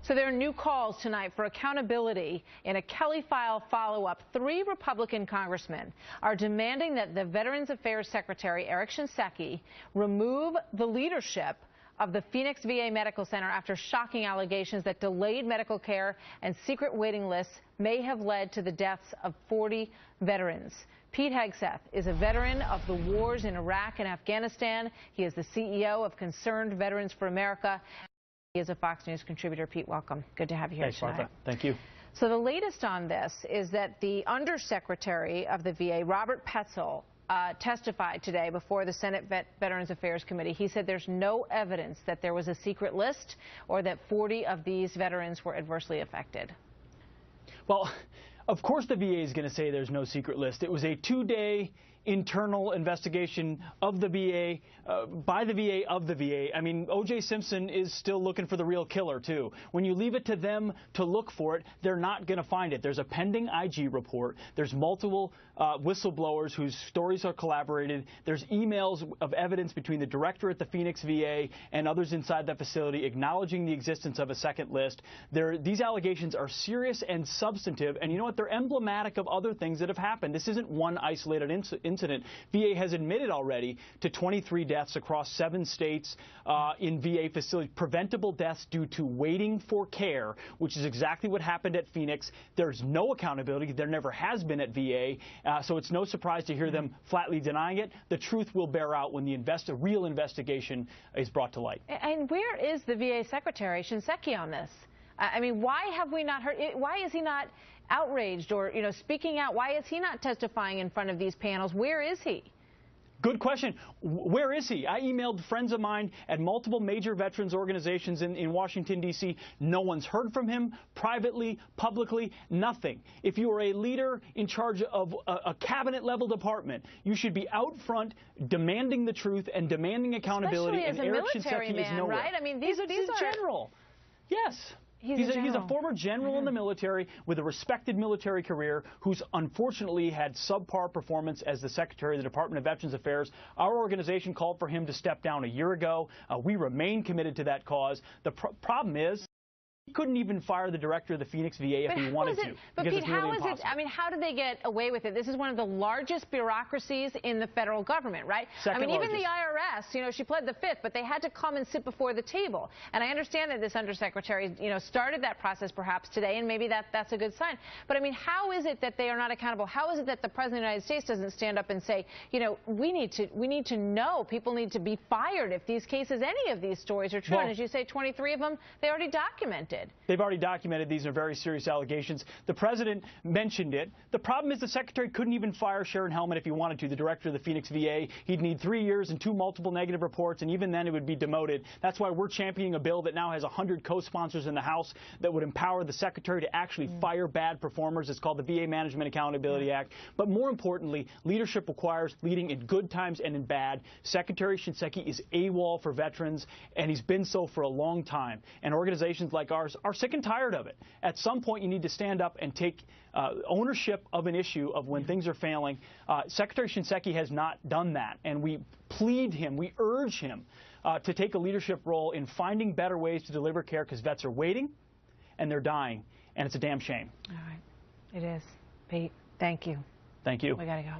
So there are new calls tonight for accountability in a Kelly file follow-up. 3 Republican congressmen are demanding that the Veterans Affairs Secretary, Eric Shinseki, remove the leadership of the Phoenix VA Medical Center after shocking allegations that delayed medical care and secret waiting lists may have led to the deaths of 40 veterans. Pete Hegseth is a veteran of the wars in Iraq and Afghanistan. He is the CEO of Concerned Veterans for America. He is a Fox News contributor. Pete, welcome. Good to have you here Thanks, tonight. Martha. Thank you. So the latest on this is that the Undersecretary of the VA, Robert Petzel, testified today before the Senate Veterans Affairs Committee. He said there's no evidence that there was a secret list or that 40 of these veterans were adversely affected. Well, of course the VA is going to say there's no secret list. It was a 2-day internal investigation of the VA, by the VA, of the VA. I mean, O.J. Simpson is still looking for the real killer, too. When you leave it to them to look for it, they're not going to find it. There's a pending IG report. There's multiple whistleblowers whose stories are collaborated. There's emails of evidence between the director at the Phoenix VA and others inside that facility acknowledging the existence of a second list. These allegations are serious and substantive, and you know what? They're emblematic of other things that have happened. This isn't one isolated incident. VA has admitted already to 23 deaths across 7 states in VA facilities, preventable deaths due to waiting for care, which is exactly what happened at Phoenix. There's no accountability. There never has been at VA, so it's no surprise to hear them flatly denying it. The truth will bear out when the real investigation is brought to light. And where is the VA Secretary Shinseki on this? I mean, why have we not heard? Why is he not outraged or, speaking out? Why is he not testifying in front of these panels? Where is he? Good question. Where is he? I emailed friends of mine at multiple major veterans organizations in Washington, D.C. No one's heard from him privately, publicly, nothing. If you are a leader in charge of a cabinet-level department, you should be out front demanding the truth and demanding accountability. Especially as a military man, right? I mean, these are general. Yes. He's a former general in the military with a respected military career who's unfortunately had subpar performance as the Secretary of the Department of Veterans Affairs. Our organization called for him to step down a year ago. We remain committed to that cause. The problem is, he couldn't even fire the director of the Phoenix VA if he wanted to. But Pete, how is it? I mean, how did they get away with it? This is one of the largest bureaucracies in the federal government, right? Second I mean, largest. even the IRS, she pled the fifth, but they had to come and sit before the table. And I understand that this undersecretary, started that process perhaps today, and maybe that's a good sign. But I mean, how is it that they are not accountable? How is it that the President of the United States doesn't stand up and say, we need to know, people need to be fired if these cases, any of these stories are true? Well, and as you say, 23 of them, they already documented. They've already documented these are very serious allegations. The president mentioned it. The problem is the secretary couldn't even fire Sharon Hellman if he wanted to, the director of the Phoenix VA. He'd need 3 years and 2 multiple negative reports, and even then it would be demoted. That's why we're championing a bill that now has 100 co-sponsors in the House that would empower the secretary to actually fire bad performers. It's called the VA Management Accountability Act. But more importantly, leadership requires leading in good times and in bad. Secretary Shinseki is AWOL for veterans, and he's been so for a long time. And organizations like ours are sick and tired of it. At some point, you need to stand up and take ownership of an issue of when things are failing. Secretary Shinseki has not done that, and we plead him, we urge him to take a leadership role in finding better ways to deliver care, because vets are waiting and they're dying, and it's a damn shame. All right. It is. Pete, thank you. Thank you. We got to go.